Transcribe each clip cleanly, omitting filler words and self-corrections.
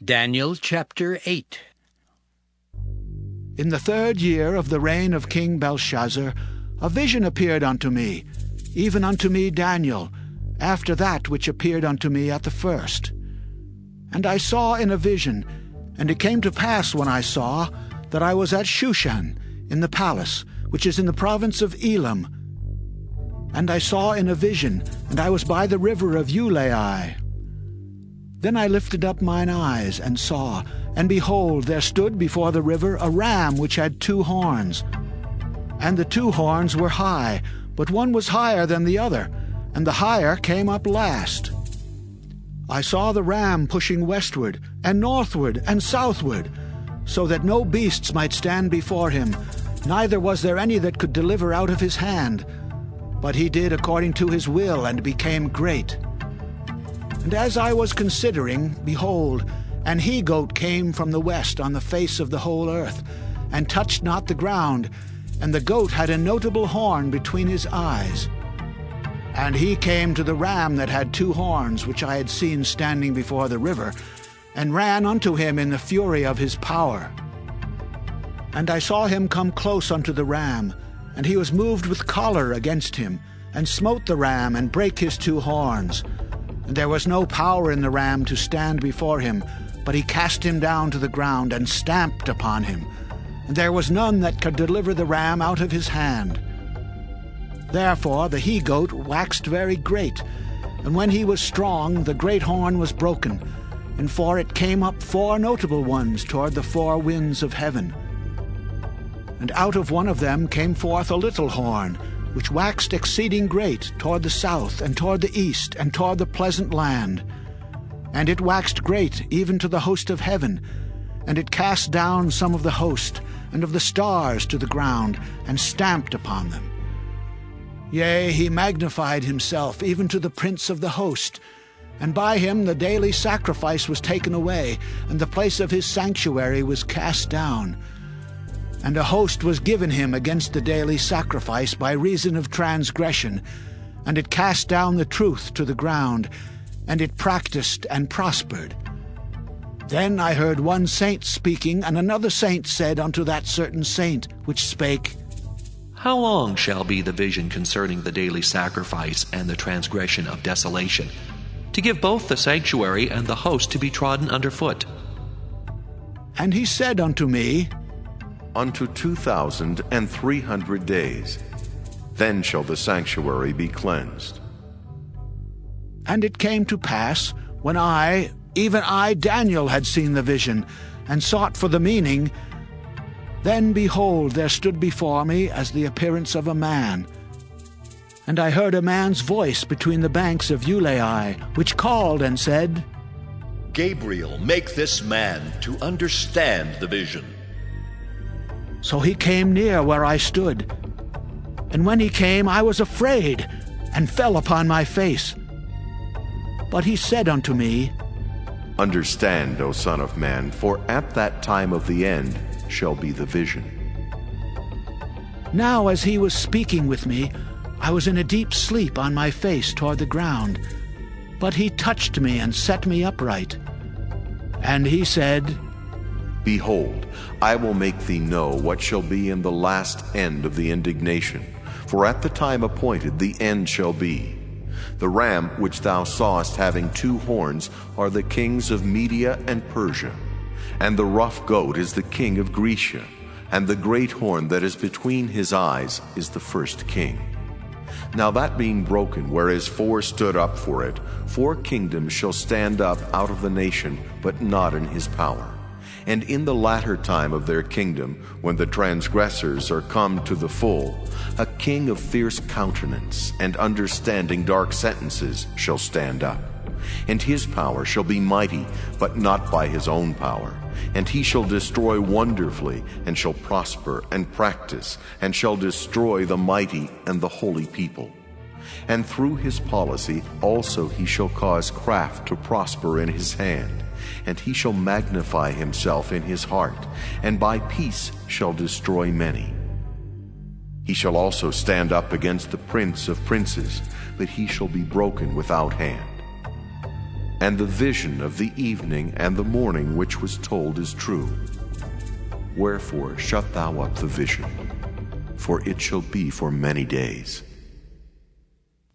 Daniel chapter 8. In the 3rd year of the reign of King Belshazzar, a vision appeared unto me, even unto me Daniel, after that which appeared unto me at the first. And I saw in a vision, and it came to pass when I saw, that I was at Shushan, in the palace, which is in the province of Elam. And I saw in a vision, and I was by the river of Ulai. Then I lifted up mine eyes, and saw, and behold, there stood before the river a ram which had 2 horns. And the 2 horns were high, but one was higher than the other, and the higher came up last. I saw the ram pushing westward, and northward, and southward, so that no beasts might stand before him, neither was there any that could deliver out of his hand. But he did according to his will, and became great. And as I was considering, behold, an he-goat came from the west on the face of the whole earth, and touched not the ground, and the goat had a notable horn between his eyes. And he came to the ram that had 2 horns, which I had seen standing before the river, and ran unto him in the fury of his power. And I saw him come close unto the ram, and he was moved with choler against him, and smote the ram, and brake his 2 horns. And there was no power in the ram to stand before him, but he cast him down to the ground, and stamped upon him. And there was none that could deliver the ram out of his hand. Therefore the he-goat waxed very great, and when he was strong, the great horn was broken, and for it came up 4 notable ones toward the 4 winds of heaven. And out of one of them came forth a little horn, which waxed exceeding great toward the south, and toward the east, and toward the pleasant land. And it waxed great even to the host of heaven, and it cast down some of the host, and of the stars to the ground, and stamped upon them. Yea, he magnified himself even to the prince of the host, and by him the daily sacrifice was taken away, and the place of his sanctuary was cast down. And a host was given him against the daily sacrifice by reason of transgression, and it cast down the truth to the ground, and it practiced and prospered. Then I heard one saint speaking, and another saint said unto that certain saint which spake, How long shall be the vision concerning the daily sacrifice and the transgression of desolation, to give both the sanctuary and the host to be trodden under foot? And he said unto me, Unto 2,300 days. Then shall the sanctuary be cleansed. And it came to pass, when I, even I, Daniel, had seen the vision, and sought for the meaning, then behold, there stood before me as the appearance of a man. And I heard a man's voice between the banks of Ulai, which called and said, Gabriel, make this man to understand the vision. So he came near where I stood. And when he came, I was afraid, and fell upon my face. But he said unto me, Understand, O Son of Man, for at that time of the end shall be the vision. Now as he was speaking with me, I was in a deep sleep on my face toward the ground. But he touched me and set me upright. And he said, Behold, I will make thee know what shall be in the last end of the indignation, for at the time appointed the end shall be. The ram which thou sawest having 2 horns are the kings of Media and Persia, and the rough goat is the king of Grecia, and the great horn that is between his eyes is the first king. Now that being broken, whereas 4 stood up for it, 4 kingdoms shall stand up out of the nation, but not in his power. And in the latter time of their kingdom, when the transgressors are come to the full, a king of fierce countenance and understanding dark sentences shall stand up. And his power shall be mighty, but not by his own power. And he shall destroy wonderfully, and shall prosper and practice, and shall destroy the mighty and the holy people. And through his policy also he shall cause craft to prosper in his hand. And he shall magnify himself in his heart, and by peace shall destroy many. He shall also stand up against the prince of princes, but he shall be broken without hand. and the vision of the evening and the morning which was told is true. Wherefore shut thou up the vision, for it shall be for many days.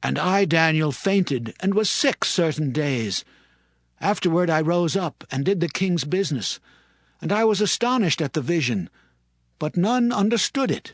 And I, Daniel, fainted, and was sick certain days. Afterward I rose up, and did the king's business. And I was astonished at the vision, but none understood it.